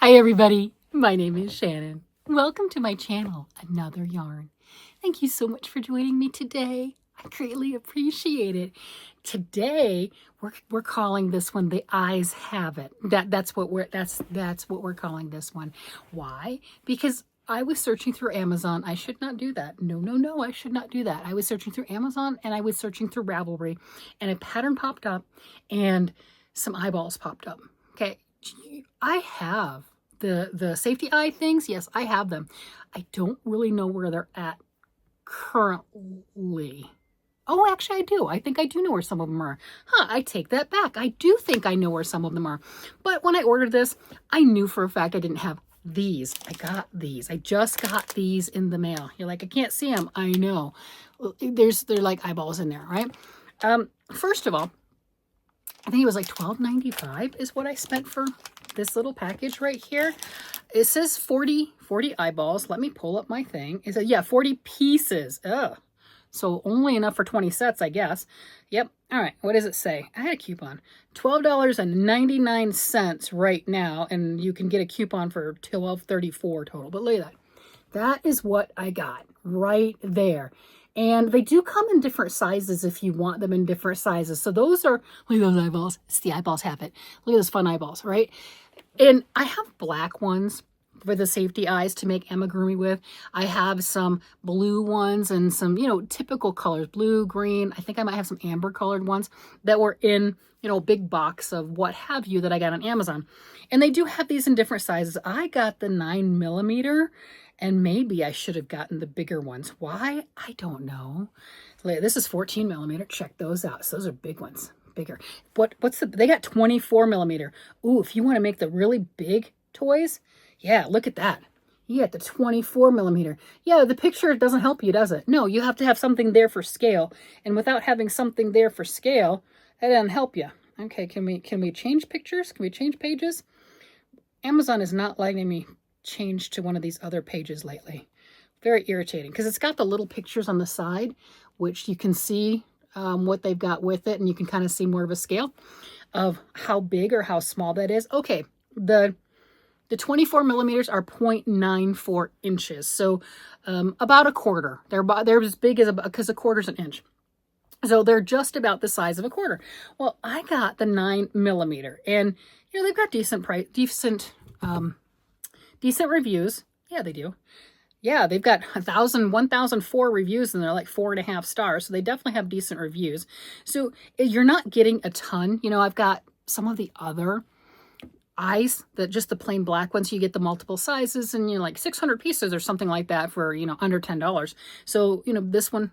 Hi everybody, my name is Shannon. Welcome to my channel, Another Yarn. Thank you so much for joining me today. I greatly appreciate it. Today we're calling this one The Eyes Have It. That's what we're calling this one. Why? Because I was searching through Amazon. I should not do that. No, I should not do that. I was searching through Amazon and I was searching through Ravelry, and a pattern popped up and some eyeballs popped up. Okay. I have the safety eye things. Yes, I have them. I don't really know where they're at currently. Oh, actually I do. I think I do know where some of them are. I take that back. I do think I know where some of them are. But when I ordered this, I knew for a fact I didn't have these. I got these. I just got these in the mail. You're like, I can't see them. I know. They're like eyeballs in there, right? First of all, I think it was like $12.95 is what I spent for this little package right here. It says 40 eyeballs. Let me pull up my thing. It says, yeah, 40 pieces. Ugh. So only enough for 20 sets, I guess. Yep. All right. What does it say? I had a coupon. $12.99 right now. And you can get a coupon for $12.34 total. But look at that. That is what I got right there. And they do come in different sizes if you want them in different sizes. So those are, look at those eyeballs. It's the eyeballs have it. Look at those fun eyeballs, right? And I have black ones for the safety eyes to make amigurumi with. I have some blue ones and some, typical colors, blue, green. I think I might have some amber colored ones that were in, a big box of what have you that I got on Amazon. And they do have these in different sizes. I got the 9mm. And maybe I should have gotten the bigger ones. Why? I don't know. This is 14mm. Check those out. So those are big ones. Bigger. They got 24mm. Ooh, if you want to make the really big toys, yeah, look at that. You got the 24mm. Yeah, the picture doesn't help you, does it? No, you have to have something there for scale. And without having something there for scale, that doesn't help you. Okay, can we change pictures? Can we change pages? Amazon is not letting me change to one of these other pages lately. Very irritating because it's got the little pictures on the side, which you can see what they've got with it, and you can kind of see more of a scale of how big or how small that is. Okay, the 24mm are 0.94 inches, so about a quarter. They're as big as because a quarter's an inch. So they're just about the size of a quarter. Well, I got the 9mm, and they've got decent reviews. Yeah, they do. Yeah, they've got 1,004 reviews, and they're like 4.5 stars. So they definitely have decent reviews. So you're not getting a ton. I've got some of the other eyes, just the plain black ones. You get the multiple sizes, and like 600 pieces or something like that for under $10. So this one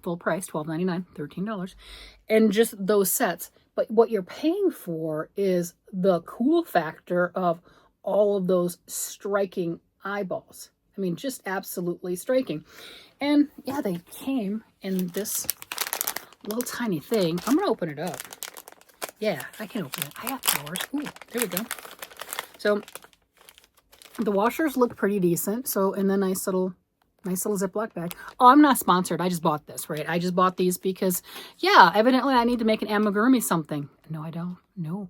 full price, $12.99, $13, and just those sets. But what you're paying for is the cool factor of all of those striking eyeballs. I mean, just absolutely striking. And yeah, they came in this little tiny thing. I'm going to open it up. Yeah, I can open it. I have drawers. Ooh, there we go. So the washers look pretty decent. So in the nice little Ziploc bag. Oh, I'm not sponsored. I just bought this, right? I just bought these because, yeah, evidently I need to make an amigurumi something. No, I don't. No.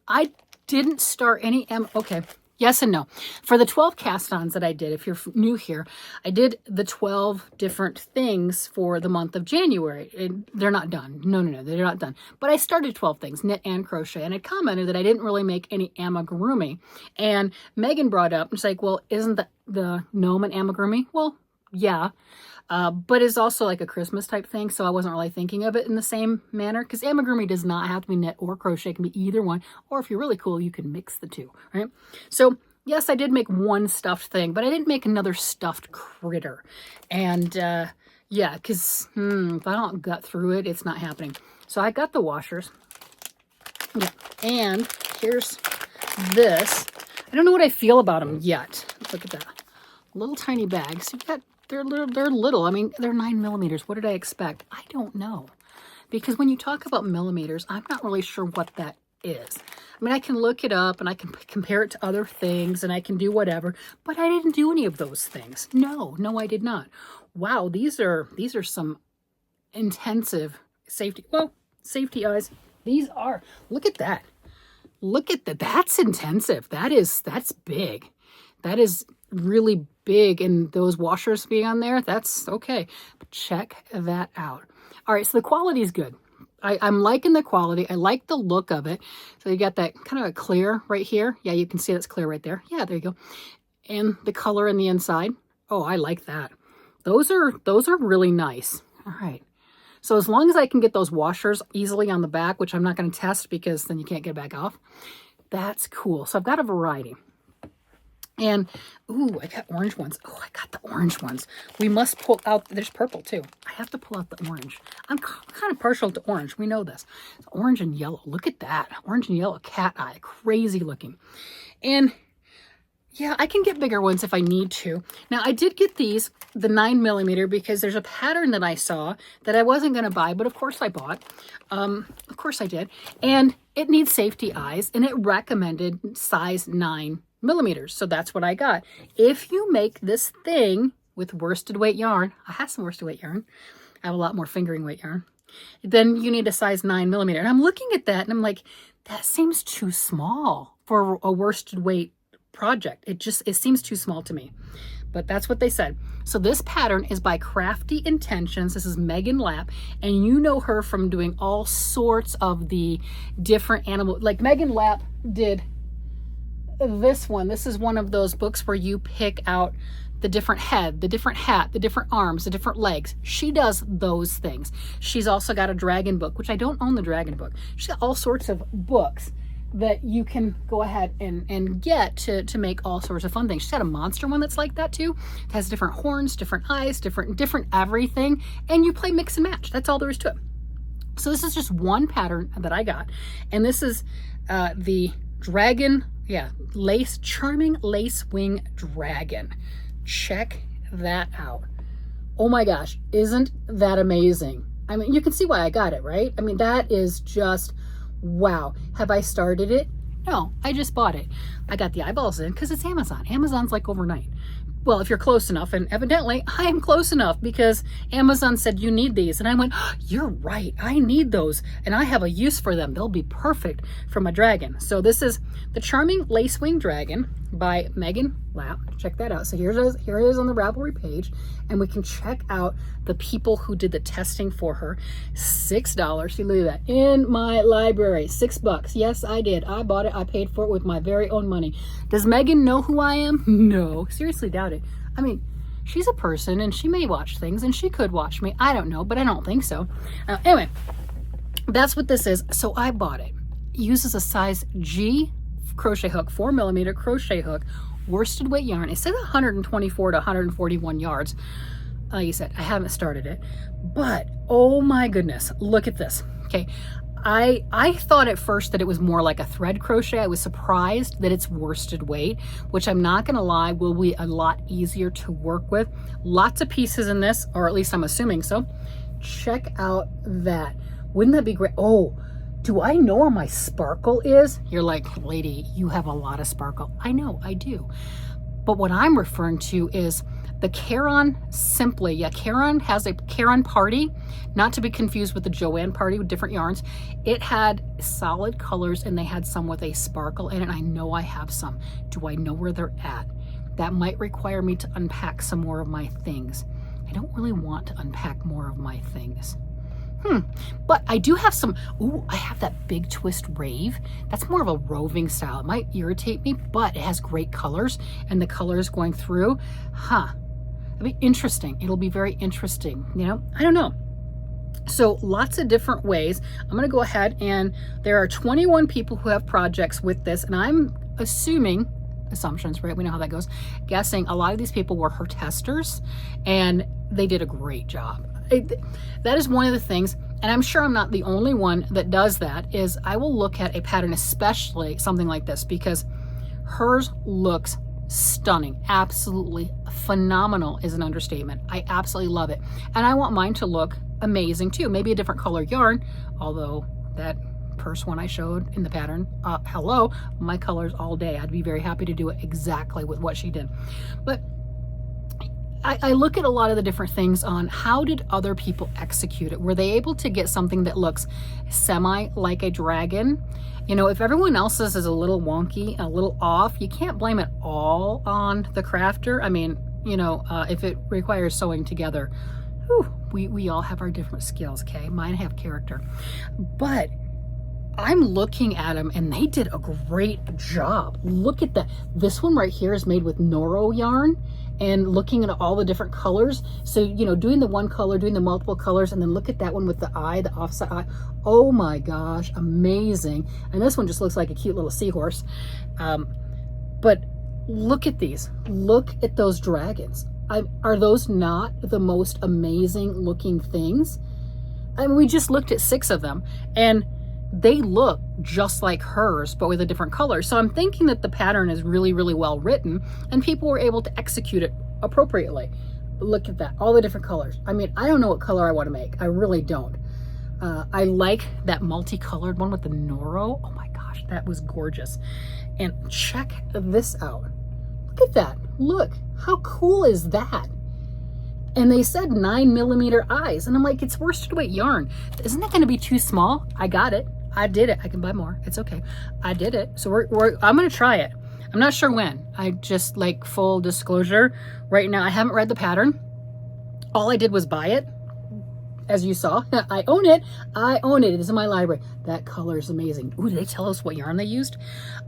I didn't start any okay. Yes and no. For the 12 cast-ons that I did, if you're new here, I did the 12 different things for the month of January. And they're not done. No, they're not done. But I started 12 things, knit and crochet, and I commented that I didn't really make any amigurumi. And Megan brought up, she's like, well, isn't the gnome an amigurumi? Well, yeah. But it's also like a Christmas type thing, so I wasn't really thinking of it in the same manner, because amigurumi does not have to be knit or crochet. It can be either one, or if you're really cool, you can mix the two, right? So yes, I did make one stuffed thing, but I didn't make another stuffed critter. And yeah, because if I don't gut through it, it's not happening. So I got the washers. Yeah, and here's this. I don't know what I feel about them yet. Look at that. Little tiny bags. You got They're little. I mean, they're 9mm. What did I expect? I don't know. Because when you talk about millimeters, I'm not really sure what that is. I mean, I can look it up and I can compare it to other things and I can do whatever, but I didn't do any of those things. No, I did not. Wow, these are some intensive safety eyes. These are, look at that. Look at that. That's intensive. That's big. That is really big. And those washers being on there, that's okay. But check that out. All right, so the quality is good. I'm liking the quality. I like the look of it. So you got that kind of a clear right here. Yeah, you can see that's clear right there. Yeah, there you go. And the color in the inside. Oh, I like that. Those are really nice. All right. So as long as I can get those washers easily on the back, which I'm not going to test because then you can't get it back off, that's cool. So I've got a variety. And, ooh, I got orange ones. Oh, I got the orange ones. We must pull out, there's purple too. I have to pull out the orange. I'm kind of partial to orange. We know this. Orange and yellow. Look at that. Orange and yellow cat eye. Crazy looking. And yeah, I can get bigger ones if I need to. Now, I did get these, the 9mm, because there's a pattern that I saw that I wasn't going to buy, but of course I bought. Of course I did. And it needs safety eyes, and it recommended size 9mm. So that's what I got. If you make this thing with worsted weight yarn, I have some worsted weight yarn. I have a lot more fingering weight yarn. Then you need a size 9mm. And I'm looking at that, and I'm like, that seems too small for a worsted weight project. It seems too small to me, but that's what they said. So this pattern is by Crafty Intentions. This is Megan Lapp, and you know her from doing all sorts of the different animal, like Megan Lapp did this one. This is one of those books where you pick out the different head, the different hat, the different arms, the different legs. She does those things. She's also got a dragon book, which I don't own the dragon book. She's got all sorts of books that you can go ahead and get to make all sorts of fun things. She's got a monster one that's like that too. It has different horns, different eyes, different everything, and you play mix and match. That's all there is to it. So this is just one pattern that I got, and this is the dragon, charming lace wing dragon. Check that out. Oh my gosh, isn't that amazing? I mean, you can see why I got it, right? I mean, that is just wow. Have I started it? No, I just bought it. I got the eyeballs in because it's Amazon. Amazon's like overnight. Well, if you're close enough, and evidently I am close enough because Amazon said you need these. And I went, oh, you're right, I need those. And I have a use for them. They'll be perfect for my dragon. So this is the Charming Lace Wing Dragon by Megan Lapp. Check that out. So here it is on the Ravelry page. And we can check out the people who did the testing for her. $6. See, look at that. In my library, $6. Yes, I did. I bought it. I paid for it with my very own money. Does Megan know who I am? No. Seriously doubt it. I mean, she's a person and she may watch things and she could watch me. I don't know, but I don't think so. Anyway, that's what this is. So I bought it. It uses a size G crochet hook, 4mm crochet hook, worsted weight yarn. It says 124 to 141 yards. Like I said, I haven't started it, but oh my goodness, look at this. Okay. I thought at first that it was more like a thread crochet. I was surprised that it's worsted weight, which I'm not going to lie, will be a lot easier to work with. Lots of pieces in this, or at least I'm assuming so. Check out that. Wouldn't that be great? Oh, do I know where my sparkle is? You're like, lady, you have a lot of sparkle. I know, I do. But what I'm referring to is the Caron Simply. Yeah, Caron has a Caron Party, not to be confused with the Joanne Party with different yarns. It had solid colors and they had some with a sparkle in it. I know I have some. Do I know where they're at? That might require me to unpack some more of my things. I don't really want to unpack more of my things. But I do have some, ooh, I have that Big Twist Rave. That's more of a roving style. It might irritate me, but it has great colors and the colors going through. It'll be interesting. It'll be very interesting. You know, I don't know. So lots of different ways. I'm going to go ahead and there are 21 people who have projects with this. And I'm assuming, assumptions, right? We know how that goes. Guessing a lot of these people were her testers and they did a great job. That is one of the things, and I'm sure I'm not the only one that does that, is I will look at a pattern, especially something like this, because hers looks stunning. Absolutely phenomenal is an understatement. I absolutely love it. And I want mine to look amazing too. Maybe a different color yarn, although that purse one I showed in the pattern, hello, my colors all day. I'd be very happy to do it exactly with what she did. But I look at a lot of the different things on how did other people execute it? Were they able to get something that looks semi like a dragon? You know, if everyone else's is a little wonky, a little off, you can't blame it all on the crafter. I mean, you know, if it requires sewing together, whew, we all have our different skills, okay? Mine have character. But I'm looking at them and they did a great job. Look at that. This one right here is made with Noro yarn, and looking at all the different colors. So, you know, doing the one color, doing the multiple colors, and then look at that one with the eye, the offset eye. Oh my gosh, amazing. And this one just looks like a cute little seahorse. But look at these. Look at those dragons. Are those not the most amazing looking things? I mean, we just looked at 6 of them, and they look just like hers, but with a different color. So I'm thinking that the pattern is really, really well written and people were able to execute it appropriately. But look at that, all the different colors. I mean, I don't know what color I want to make. I really don't. I like that multicolored one with the Noro. Oh my gosh, that was gorgeous. And check this out. Look at that. Look, how cool is that? And they said 9mm eyes. And I'm like, it's worsted weight yarn. Isn't that going to be too small? I got it. I did it. I can buy more. It's okay. I did it. So I'm going to try it. I'm not sure when. I just, like, full disclosure, right now I haven't read the pattern. All I did was buy it. As you saw, I own it. I own it. It is in my library. That color is amazing. Ooh, did they tell us what yarn they used?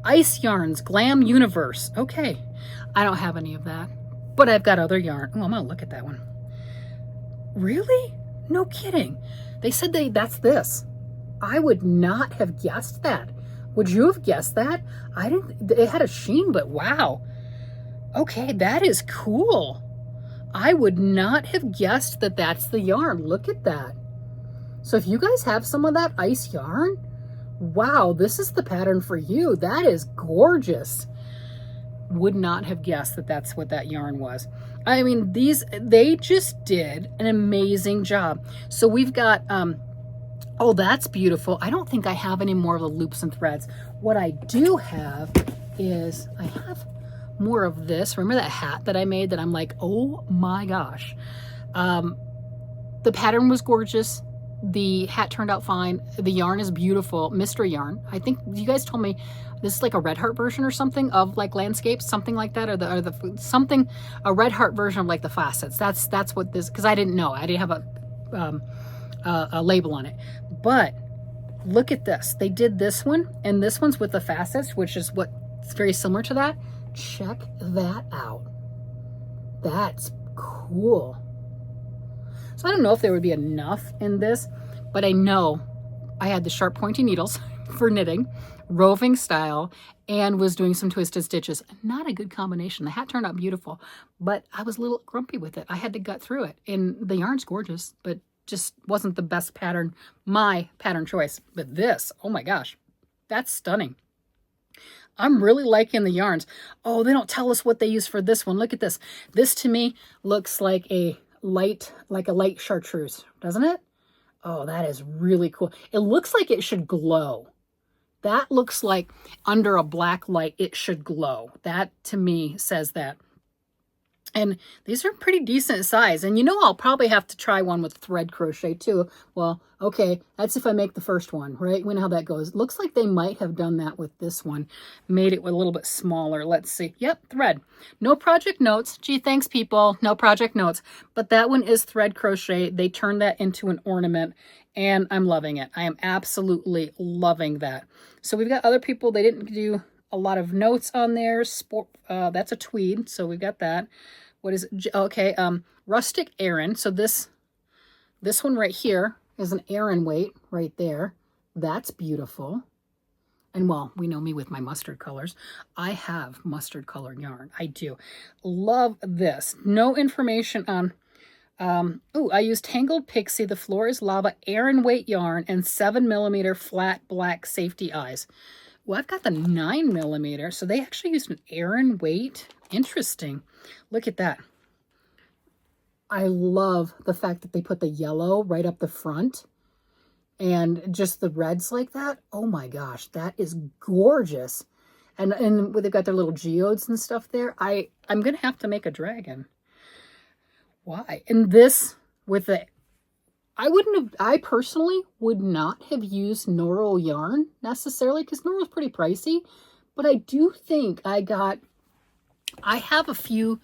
Ice Yarns, Glam Universe. Okay. I don't have any of that, but I've got other yarn. Oh, I'm going to look at that one. Really? No kidding. They said that's this. I would not have guessed that. Would you have guessed that? I didn't. It had a sheen, but wow. Okay, that is cool. I would not have guessed that that's the yarn. Look at that. So if you guys have some of that ice yarn, wow, this is the pattern for you. That is gorgeous. Would not have guessed that that's what that yarn was. I mean, they just did an amazing job. So we've got, oh, that's beautiful. I don't think I have any more of the loops and threads. What I do have is I have more of this. Remember that hat that I made that I'm like, oh my gosh. The pattern was gorgeous. The hat turned out fine. The yarn is beautiful. Mystery yarn. I think you guys told me this is like a Red Heart version or something of like landscapes, something like that, or the something, a Red Heart version of like the facets. That's what this, because I didn't know. I didn't have a label on it. But look at this. They did this one, and this one's with the facets, which is what's very similar to that. Check that out. That's cool. So I don't know if there would be enough in this, but I know I had the sharp pointy needles for knitting, roving style, and was doing some twisted stitches. Not a good combination. The hat turned out beautiful, but I was a little grumpy with it. I had to gut through it. And the yarn's gorgeous, but just wasn't the best pattern, my pattern choice. But this, oh my gosh, that's stunning. I'm really liking the yarns. Oh, they don't tell us what they use for this one. Look at this. This to me looks like a light chartreuse, doesn't it? Oh, that is really cool. It looks like it should glow. That looks like under a black light, it should glow. That to me says that. And these are pretty decent size. And you know, I'll probably have to try one with thread crochet too. Well, okay, that's if I make the first one, right? We know how that goes. Looks like they might have done that with this one. Made it a little bit smaller. Let's see. Yep, thread. No project notes. Gee, thanks people. No project notes. But that one is thread crochet. They turned that into an ornament and I'm loving it. I am absolutely loving that. So we've got other people. They didn't do a lot of notes on there. That's a tweed. So we've got that. What is it? Okay, rustic Aran. So this one right here is an Aran weight right there. That's beautiful. And well, we know me with my mustard colors. I have mustard color yarn. I do. Love this. No information on, I use Tangled Pixie, the Floor is Lava Aran weight yarn and 7mm flat black safety eyes. Well, I've got the 9mm, so they actually used an Aran weight. Interesting. Look at that. I love the fact that they put the yellow right up the front and just the reds like that. Oh my gosh, that is gorgeous. And they've got their little geodes and stuff there. I'm going to have to make a dragon. Why? And with the, I personally would not have used Noro yarn necessarily because Noro's pretty pricey, but I do think I have a few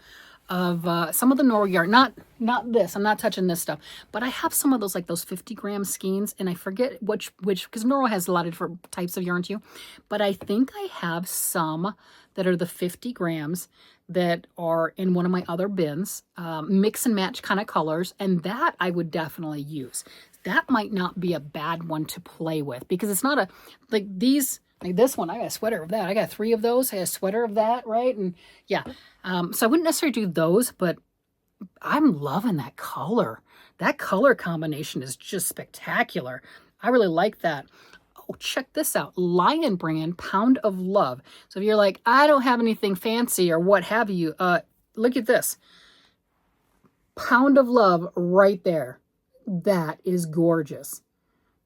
of some of the Noro yarn, not this, I'm not touching this stuff, but I have some of those, like those 50-gram skeins, and I forget which, because Noro has a lot of different types of yarn too, but I think I have some that are the 50 grams that are in one of my other bins, mix and match kind of colors, and that I would definitely use. That might not be a bad one to play with because it's not like this one, I got a sweater of that. I got 3 of those. I got a sweater of that, right? And yeah, so I wouldn't necessarily do those, but I'm loving that color. That color combination is just spectacular. I really like that. Oh, check this out. Lion Brand Pound of Love. So if you're like, I don't have anything fancy or what have you, look at this. Pound of Love right there. That is gorgeous.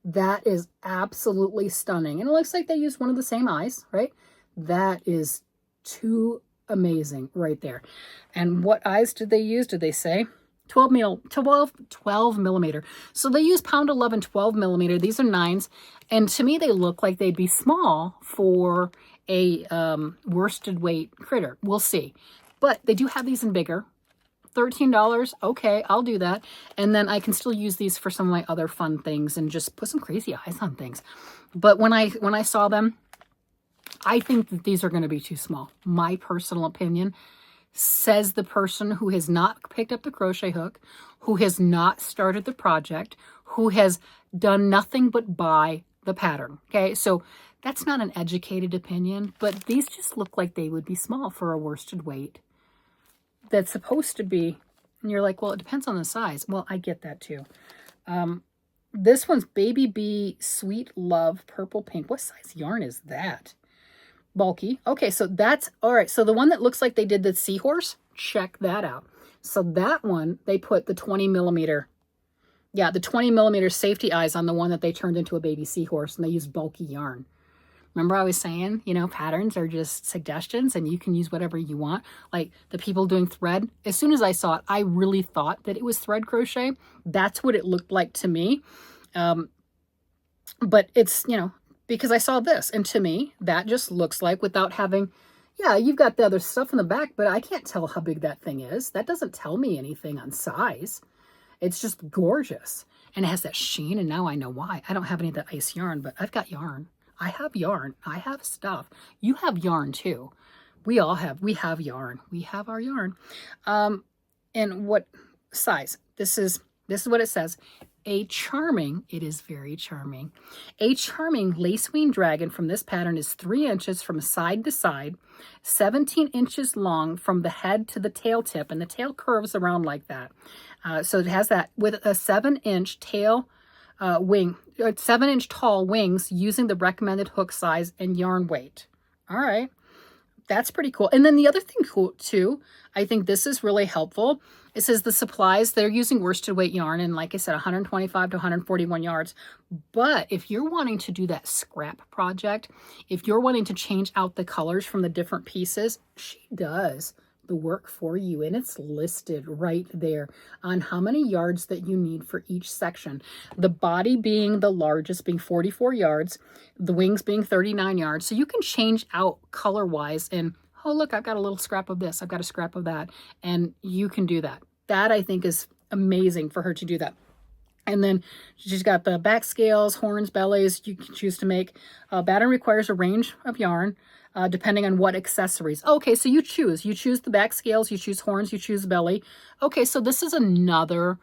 That is absolutely stunning. And it looks like they used one of the same eyes, right? That is too amazing right there. And what eyes did they use? Did they say? 12 millimeter. So they use Pound of Love and 12 millimeter. These are 9s. And to me, they look like they'd be small for a worsted weight critter. We'll see. But they do have these in bigger. $13. Okay, I'll do that. And then I can still use these for some of my other fun things and just put some crazy eyes on things. But when I saw them, I think that these are going to be too small. My personal opinion, says the person who has not picked up the crochet hook, who has not started the project, who has done nothing but buy the pattern. Okay, so that's not an educated opinion, but these just look like they would be small for a worsted weight. That's supposed to be, and you're like, well, it depends on the size. Well, I get that too. This one's Baby Bee Sweet Love Purple Pink. What size yarn is that? Bulky. Okay, so that's, all right, so the one that looks like they did the seahorse, check that out. So that one, they put the 20 millimeter, yeah, the 20 millimeter safety eyes on the one that they turned into a baby seahorse, and they used bulky yarn. Remember I was saying, you know, patterns are just suggestions and you can use whatever you want. Like the people doing thread, as soon as I saw it, I really thought that it was thread crochet. That's what it looked like to me. But it's, you know, because I saw this, and to me, that just looks like, without having, yeah, you've got the other stuff in the back, but I can't tell how big that thing is. That doesn't tell me anything on size. It's just gorgeous. And it has that sheen, and now I know why. I don't have any of that ice yarn, but I've got yarn. I have yarn. I have stuff. You have yarn too. We have yarn. We have our yarn. And what size? This is what it says. It is very charming. A charming lacewing dragon from this pattern is 3 inches from side to side, 17 inches long from the head to the tail tip, and the tail curves around like that. So it has that with a 7-inch tail wing, 7-inch tall wings using the recommended hook size and yarn weight. All right. That's pretty cool. And then the other thing cool too, I think this is really helpful. It says the supplies, they're using worsted weight yarn, and like I said, 125 to 141 yards. But if you're wanting to do that scrap project, if you're wanting to change out the colors from the different pieces, she does the work for you, and it's listed right there on how many yards that you need for each section. The body being the largest, being 44 yards, the wings being 39 yards. So you can change out color-wise, and oh, look, I've got a little scrap of this, I've got a scrap of that, and you can do that. That, I think, is amazing for her to do that. And then she's got the back scales, horns, bellies, you can choose to make. Pattern requires a range of yarn, depending on what accessories. Okay, so you choose the back scales, you choose horns, you choose belly. Okay, so this is another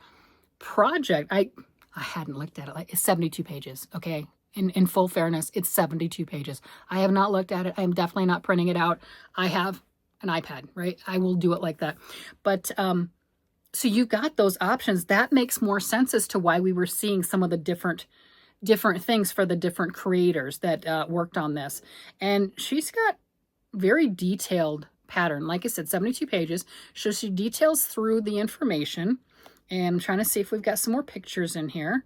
project. I hadn't looked at it. Like, it's 72 pages, okay? In full fairness, it's 72 pages. I have not looked at it. I'm definitely not printing it out. I have an iPad, right? I will do it like that. But so you got those options. That makes more sense as to why we were seeing some of the different things for the different creators that worked on this. And she's got very detailed pattern. Like I said, 72 pages. So she details through the information. And I'm trying to see if we've got some more pictures in here,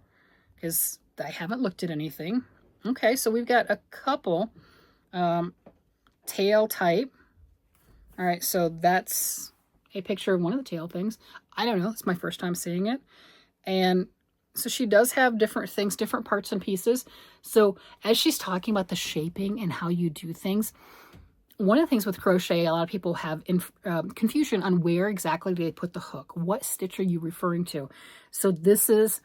because I haven't looked at anything. Okay, so we've got a couple tail type. All right, so that's a picture of one of the tail things. I don't know. It's my first time seeing it. And so she does have different things, different parts and pieces. So as she's talking about the shaping and how you do things, one of the things with crochet, a lot of people have confusion on where exactly do they put the hook. What stitch are you referring to? So this is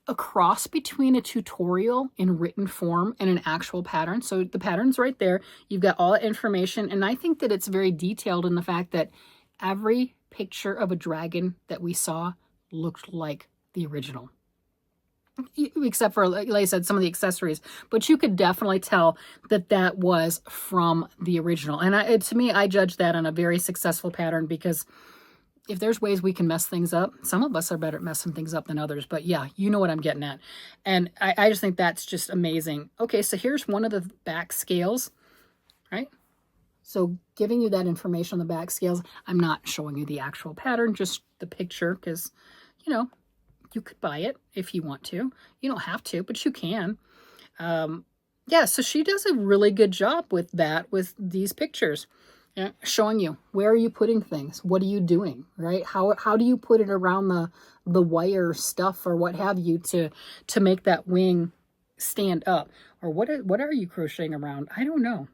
a cross between a tutorial in written form and an actual pattern. So the pattern's right there. You've got all the information. And I think that it's very detailed in the fact that every picture of a dragon that we saw looked like the original. Except for, like I said, some of the accessories. But you could definitely tell that that was from the original. And to me, I judge that on a very successful pattern, because if there's ways we can mess things up, some of us are better at messing things up than others. But yeah, you know what I'm getting at. And I just think that's just amazing. Okay, so here's one of the back scales, right? So giving you that information on the back scales, I'm not showing you the actual pattern, just the picture, because, you know, you could buy it if you want to. You don't have to, but you can. Yeah, so she does a really good job with that, with these pictures. Yeah, showing you where are you putting things, what are you doing, right? How do you put it around the wire stuff or what have you to make that wing stand up? Or what are you crocheting around? I don't know.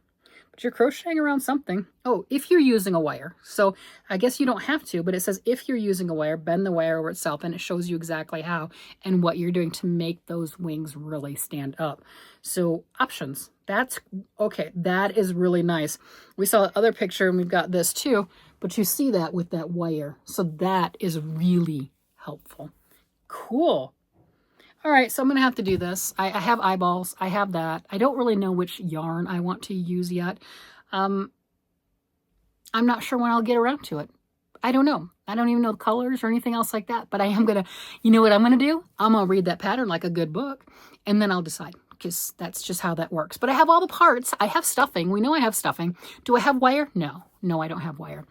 But you're crocheting around something. Oh, if you're using a wire. So I guess you don't have to, but it says if you're using a wire, bend the wire over itself, and it shows you exactly how and what you're doing to make those wings really stand up. So options. That's okay. That is really nice. We saw the other picture and we've got this too, but you see that with that wire. So that is really helpful. Cool. All right, so I'm going to have to do this. I have eyeballs. I have that. I don't really know which yarn I want to use yet. I'm not sure when I'll get around to it. I don't know. I don't even know the colors or anything else like that. But I am going to, you know what I'm going to do? I'm going to read that pattern like a good book, and then I'll decide, because that's just how that works. But I have all the parts. I have stuffing. We know I have stuffing. Do I have wire? No. No, I don't have wire.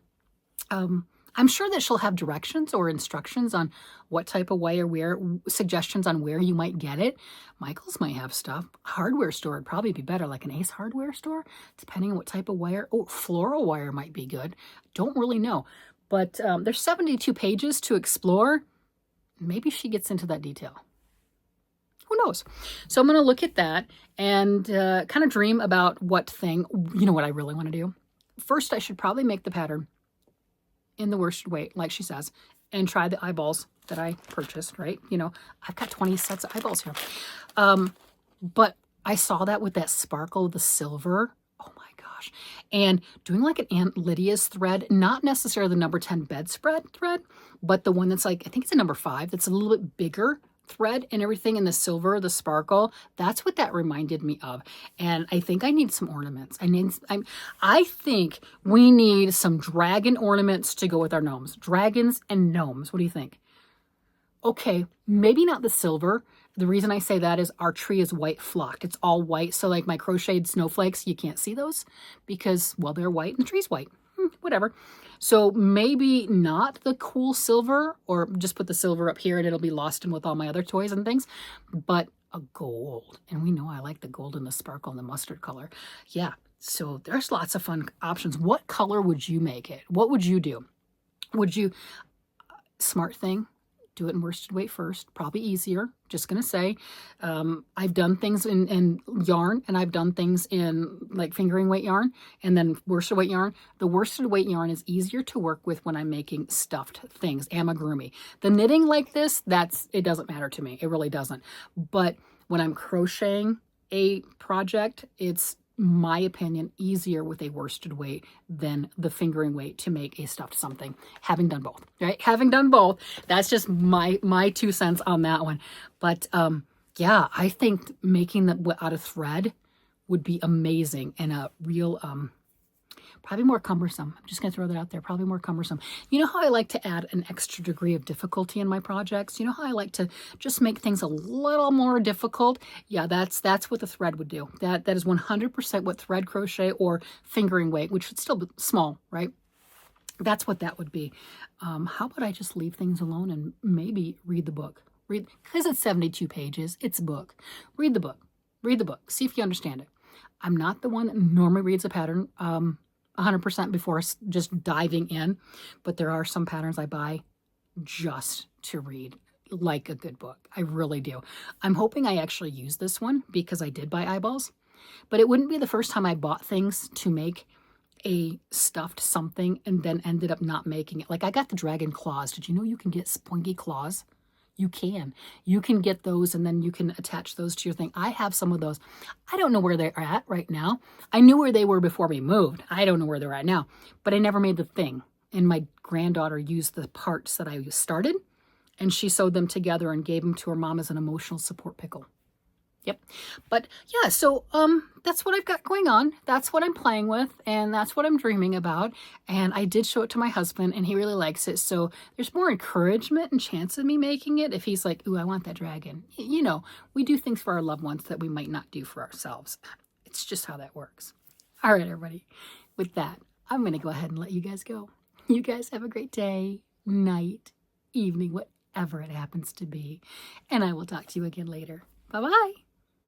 I'm sure that she'll have directions or instructions on what type of wire, where, suggestions on where you might get it. Michael's might have stuff. Hardware store would probably be better, like an Ace hardware store, depending on what type of wire. Oh, floral wire might be good. Don't really know. But there's 72 pages to explore. Maybe she gets into that detail. Who knows? So I'm going to look at that and kind of dream about what thing, you know what I really want to do? First, I should probably make the pattern in the worsted weight, like she says, and try the eyeballs that I purchased, right? You know, I've got 20 sets of eyeballs here. But I saw that with that sparkle of the silver. Oh my gosh. And doing like an Aunt Lydia's thread, not necessarily the number 10 bedspread thread, but the one that's like, I think it's a number 5, that's a little bit bigger thread and everything in the silver, the sparkle. That's what that reminded me of. And I think I need some ornaments. I think we need some dragon ornaments to go with our gnomes. Dragons and gnomes. What do you think? Okay, maybe not the silver. The reason I say that is our tree is white flocked. It's all white. So like my crocheted snowflakes, you can't see those because, well, they're white and the tree's white. Whatever. So maybe not the cool silver, or just put the silver up here and it'll be lost in with all my other toys and things, but a gold. And we know I like the gold and the sparkle and the mustard color. Yeah. So there's lots of fun options. What color would you make it? What would you do? Would you, smart thing, do it in worsted weight first, probably easier. Just going to say, I've done things in yarn, and I've done things in like fingering weight yarn, and then worsted weight yarn. The worsted weight yarn is easier to work with when I'm making stuffed things, amigurumi. The knitting like this, it doesn't matter to me. It really doesn't. But when I'm crocheting a project, it's, my opinion, easier with a worsted weight than the fingering weight to make a stuffed something, having done both, right? Having done both, that's just my 2 cents on that one. But yeah, I think making that out of thread would be amazing and a real, probably more cumbersome. I'm just going to throw that out there. Probably more cumbersome. You know how I like to add an extra degree of difficulty in my projects? You know how I like to just make things a little more difficult? Yeah, that's what the thread would do. That is 100% what thread crochet or fingering weight, which would still be small, right? That's what that would be. How about I just leave things alone and maybe read the book? Because it's 72 pages. It's a book. Read the book. Read the book. See if you understand it. I'm not the one that normally reads a pattern 100% before just diving in, but there are some patterns I buy just to read like a good book. I really do. I'm hoping I actually use this one because I did buy eyeballs, but it wouldn't be the first time I bought things to make a stuffed something and then ended up not making it. Like I got the dragon claws. Did you know you can get pointy claws? You can. You can get those and then you can attach those to your thing. I have some of those. I don't know where they're at right now. I knew where they were before we moved. I don't know where they're at now, but I never made the thing. And my granddaughter used the parts that I started and she sewed them together and gave them to her mom as an emotional support pickle. Yep. But yeah, so that's what I've got going on. That's what I'm playing with, and that's what I'm dreaming about. And I did show it to my husband, and he really likes it. So there's more encouragement and chance of me making it if he's like, ooh, I want that dragon. You know, we do things for our loved ones that we might not do for ourselves. It's just how that works. All right, everybody. With that, I'm going to go ahead and let you guys go. You guys have a great day, night, evening, whatever it happens to be. And I will talk to you again later. Bye-bye.